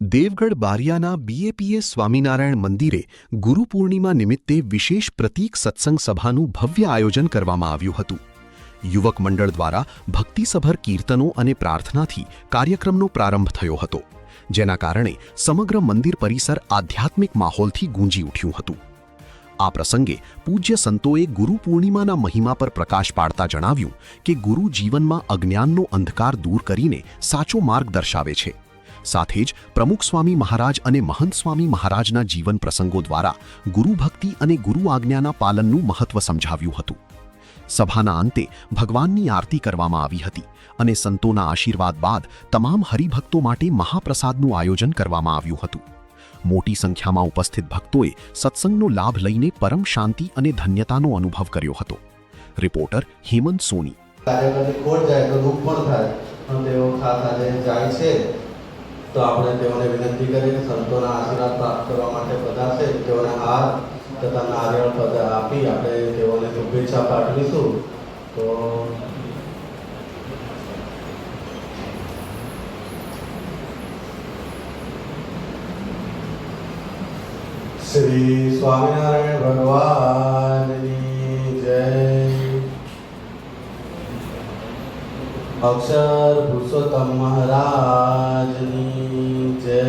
Devgadh બારિયાના BAPS Swaminarayan મંદિરે ગુરુ પૂર્ણિમા નિમિત્તે વિશેષ પ્રતીક સત્સંગ સભાનું ભવ્ય આયોજન કરવામાં આવ્યું હતું। યુવક મંડળ દ્વારા ભક્તિસભર કીર્તનો અને પ્રાર્થનાથી કાર્યક્રમનો પ્રારંભ થયો હતો, જેના કારણે સમગ્ર મંદિર પરિસર આધ્યાત્મિક માહોલથી ગૂંજી ઉઠ્યું હતું। આ પ્રસંગે પૂજ્ય સંતોએ ગુરુ પૂર્ણિમાના મહિમા પર પ્રકાશ પાડતા જણાવ્યું કે ગુરુ જીવનમાં અજ્ઞાનનો અંધકાર દૂર કરીને સાચો માર્ગ દર્શાવે છે। સાથે જ પ્રમુખ સ્વામી મહારાજ અને મહંત સ્વામી મહારાજના જીવન પ્રસંગો દ્વારા ગુરુ ભક્તિ અને ગુરુ આજ્ઞાના પાલનનું મહત્વ સમજાવ્યું હતું। સભાના અંતે ભગવાનની આરતી કરવામાં આવી હતી અને સંતોના આશીર્વાદ બાદ તમામ હરિભક્તો માટે મહાપ્રસાદનું આયોજન કરવામાં આવ્યું હતું। મોટી સંખ્યામાં ઉપસ્થિત ભક્તોએ સત્સંગનો લાભ લઈને પરમ શાંતિ અને ધન્યતાનો અનુભવ કર્યો હતો। રિપોર્ટર હેમંત સોની। તો આપણે તેઓને વિનંતી કરીએ કે સંતોના આશીર્વાદ પ્રાપ્ત કરવા માટે બધા છે તેઓને હાર તથા નારિયેળ પદ આપી આપણે તેઓને શુભેચ્છા પાઠવીશું। તો શ્રી સ્વામિનારાયણ ભગવાનની જય। અક્ષર પુરુષોત્તમ મહારાજની જય।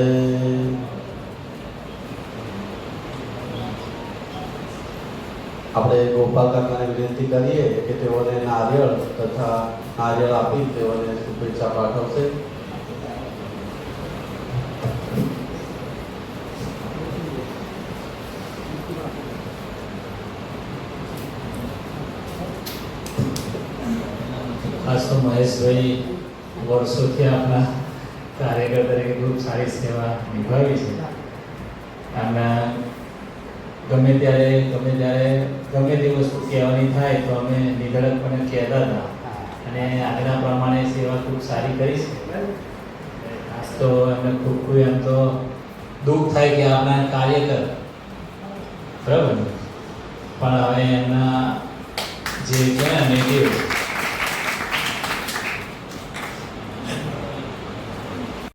આપણે ગોપાલ કાકાને વિનંતી કરીએ કે તેઓને નારિયેળ તથા નારિયેળ આપી તેઓને શુભેચ્છા પાઠવશે। ખાસ તો મહેશભાઈ વર્ષોથી આપણા કાર્યકર તરીકે ખૂબ સારી સેવા નિભાવી છે। અને ગમે તે વસ્તુ કહેવાની થાય તો અમે નિધડકપણે કહેતા હતા અને આજના પ્રમાણે સેવા ખૂબ સારી કરી છે। ખાસ તો એમને ખૂબ એમ તો દુઃખ થાય કે આપણા કાર્યકર બરાબર, પણ હવે એમના જે છે ને નેગેટિવ